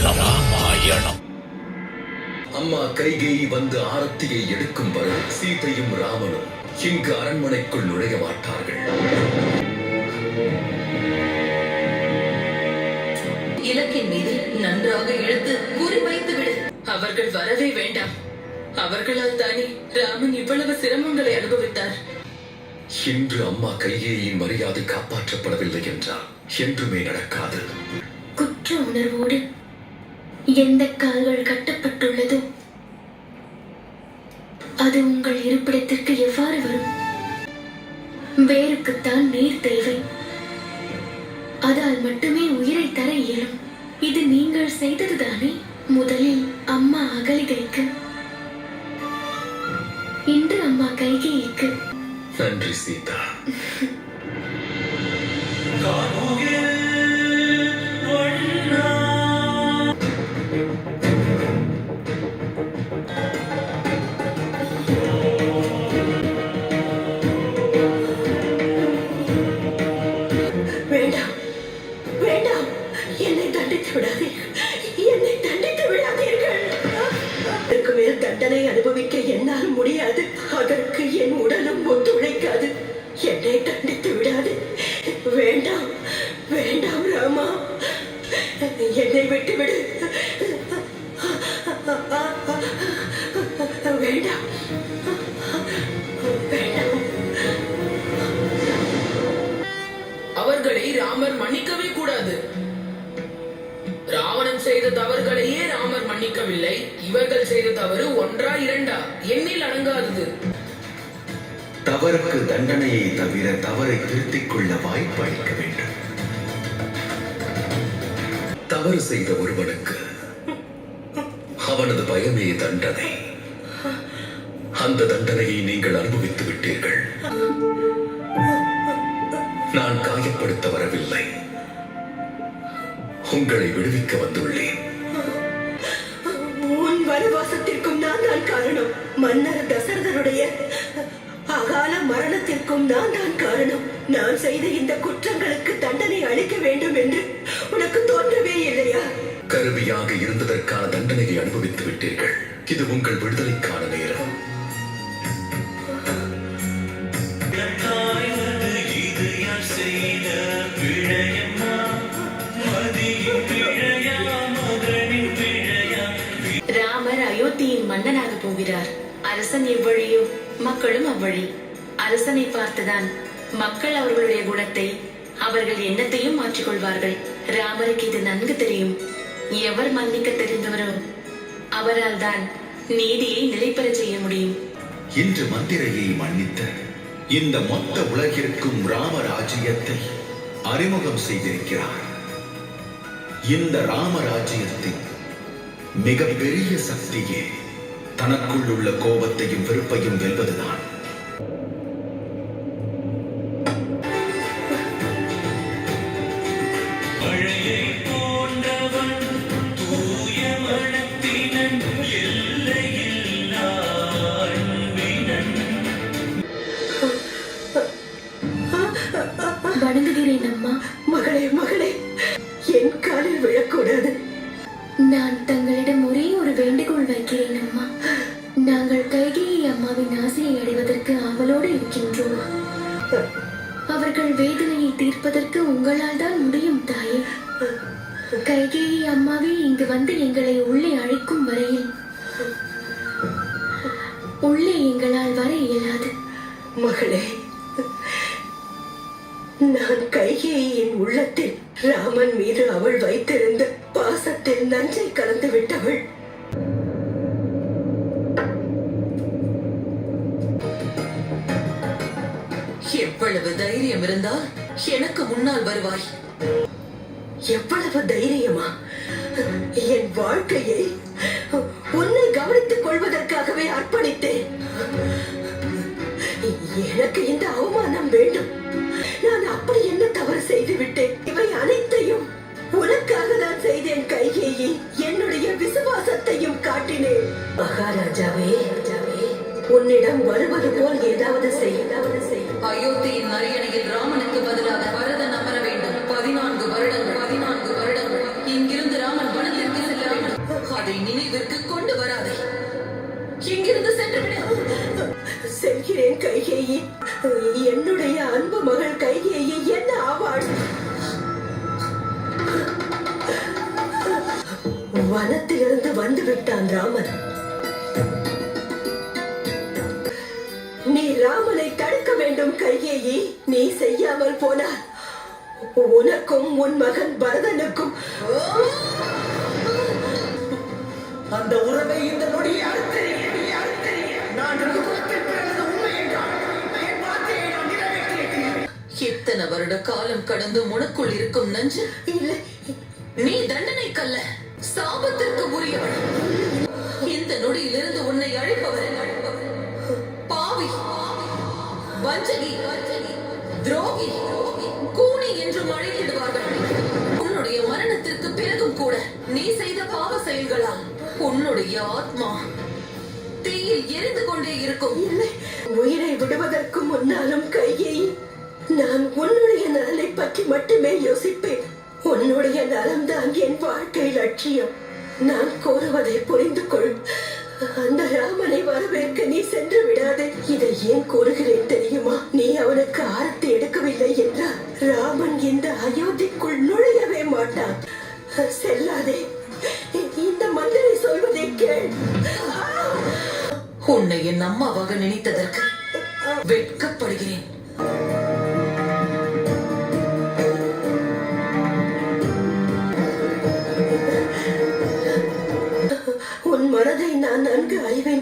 ராமாயணம். அம்மா கைகேயி வந்து ஆரத்தியை எடுக்கும் வரை சீதையும் ராமனும் இங்கு அரண்மனைக்குள் நுழைய மாட்டார்கள். இலக்கின் மீது நன்றாக இழுத்து குறிவைத்து விடு. அவர்கள் வரவே வேண்டாம். அவர்களால் தானே ராமன் இவ்வளவு சிரமங்களை அனுபவித்தார். இன்று அம்மா கைகேயின் மரியாதை காப்பாற்றப்படவில்லை என்றால் என்றுமே நடக்காது. குற்ற உணர்வோடு எந்த கால்கள் கட்டப்பட்டுள்ளதோ அது உங்கள் இருப்பிடத்திற்கு எவ்வாறு வரும்? வேருக்குத்தான் நீர் தேவை. அதால் மட்டுமே உயிரை தர இயலும். இது நீங்கள் செய்ததுதானே? முதலில் அம்மா அகலிகைக்கு, இன்று அம்மா கைகேயிக்கு. நன்றி சீதா. வேண்டாம் வேண்டாம், என்னை தண்டித்து விடாதீர்கள், என்னை தண்டித்து விடாதீர்கள். அதற்கு மேல் தண்டனை அனுபவிக்க என்னால் முடியாது. அதற்கு என் உடலும் ஒத்துழைக்காது. என்னை தண்டித்து விடாது. வேண்டாம் வேண்டாம் ராமா, என்னை விட்டுவிடு. வேண்டாம் வேண்டாம். அவர்களை ராமர் மன்னிக்கவே கூடாது. ராவணன் செய்த தவறுகளையே ராமர் மன்னிக்கவில்லை. இவர்கள் செய்த தவறு ஒன்றா இரண்டா, எண்ணில் அடங்காதது. தவறுக்கு தண்டனையை தவிர தவறை திருத்திக் கொள்ள வாய்ப்பு அளிக்க வேண்டும். தவறு செய்த ஒருவனுக்கு அவனது பயமே தண்டனை. அந்த தண்டனையை நீங்கள் அனுபவித்து விட்டீர்கள். நான் காயப்படுத்த வரவில்லை, உங்களை விடுவிக்க வந்துள்ளேன். உன் வனவாசத்திற்கும் நான் தான் காரணம். மன்னர் தசரதனுடைய அகால மரணத்திற்கும் நான் தான் காரணம். நான் செய்த இந்த குற்றங்களுக்கு தண்டனை அளிக்க வேண்டும் என்று உனக்கு தோன்றவே இல்லையா? கருவியாக இருந்ததற்கான தண்டனையை அனுபவித்து விட்டீர்கள். இது உங்கள் விடுதலைக்கான நேரம். ராமர் அயோத்தியின் மன்னனாக போகிறார். அரசன் எவ்வழியோ மக்களும் அவ்வழி. அரசனை பார்த்துதான் மக்கள் அவர்களுடைய குணத்தை, அவர்கள் எண்ணத்தையும் மாற்றிக்கொள்வார்கள். ராமருக்கு இது நன்கு தெரியும். எவர் மன்னிக்க தெரிந்தவரோ அவரால் தான் நீதியை நிலைபெற செய்ய முடியும். இன்று மந்திரையை மன்னித்த இந்த மொத்த உலகிற்கும் ராமராஜ்யத்தை அறிமுகம் செய்திருக்கிறார். இந்த ராமராஜ்யத்தின் மிகப்பெரிய சக்தியே தனக்குள் உள்ள கோபத்தையும் வெறுப்பையும் வெல்வதுதான். வணங்குகிறேன் அம்மா. மகளே மகளே, என் காலில் விழக்கூடாது. நான் தங்களிடம் ஒரே ஒரு வேண்டுகோள் வைக்கிறேன் அம்மா. நாங்கள் கைகேயி அம்மாவின் ஆசையை அடைவதற்கு ஆவலோடு இருக்கின்றோம். அவர்கள் வேதனையை தீர்ப்பதற்கு உங்களால் தான் முடியும் தாயே. கைகேயி அம்மாவே இங்கு வந்து எங்களை உள்ளே அழைக்கும் வரையில் உள்ளே எங்களால் வர இயலாது. மகளே, நான் கைகேயின் உள்ளத்தில் ராமன் மீது அவள் வைத்திருந்த பாசத்தில் நஞ்சை கலந்து விட்டவள். எவ்வளவு தைரியம் இருந்தால் எனக்கு முன்னால் வருவாய்? எவ்வளவு தைரியமா? என் வாழ்க்கையை உன்னை கவனித்துக் கொள்வதற்காகவே அர்ப்பணித்தேன். எனக்கு இந்த அவமானம் வேண்டும். நான் அப்படி என்ன தவறு செய்து விட்டேன்? இவை அனைத்தையும் உனக்காக நான் செய்தேன் கைகேயி. என்னுடைய விசுவாசத்தையும் காட்டினேன். மகாராஜாவே, உன்னிடம் வருவது போல் ஏதாவது செய். அயோத்தியின் அரியணையில் ராமனுக்கு பதிலாக பரதன் அமர வேண்டும். 14 வருடங்கள் இங்கிருந்து ராமன் வனத்திற்கு அதை நினைவிற்கு கொண்டு வராதே. இங்கிருந்து சென்று விடு. செல்கிறேன் கைகேயி. என்னுடைய அன்பு மகள் கைகேயி என்ன ஆவாள்? வனத்திலிருந்து வந்து விட்டான் ராமன். நீ ராமனை தடுக்க வேண்டும் கைகேயி. நீ செய்யாமல் போனார் உனக்கும் உன் மகன் பரதனுக்கும் அந்த உறவை இந்த நொடியை அறுத்தேன். நான் ரகுகுலத்தில் பிறந்தது உண்மை என்றால் என் வார்த்தையை நான் நிறைவேற்றியிருக்கிறேன். இத்தனை வருட காலம் கடந்து உனக்குள் இருக்கும் நஞ்சு இல்லை. நீ தண்டனைக்கல்ல, சாபத்திற்கு உரியவள். இந்த நொடியிலிருந்து உன்னை அழைப்பவர் பாவி, வஞ்சகி, துரோகி, கூனி என்றும் அழைத்திடுவார்கள். உன்னுடைய மரணத்திற்கு பிறகும் கூட நீ செய்த பாவ செயல்களால் உன்னுடைய ஆத்மா தீயில் எரிந்து கொண்டே இருக்கும். இல்லை, உயிரை விடுவதற்கு முன்னாலும் கைகேயி, நான் உன்னுடைய நலனை பற்றி மட்டுமே யோசிப்பேன். உன்னுடைய நலம்தான் என் வாழ்க்கை லட்சியம். நான் கூறுவதை புரிந்து கொள். அந்த ராமனை வரவேற்க நீ சென்று விடாதே. இதை ஏன் கூறுகிறேன் தெரியுமா? நீ அவனுக்கு ஆரத்தி எடுக்கவில்லை என்றால் ராமன் இந்த அயோத்திக்குள் நுழையவே மாட்டான். செல்லாதே. இந்த மந்திரை சொல்வதை கேள். உன்னை என் அம்மாவாக நினைத்ததற்கு வெட்கப்படுகிறேன். உன் மனதை நான் நன்கு அறிவேன்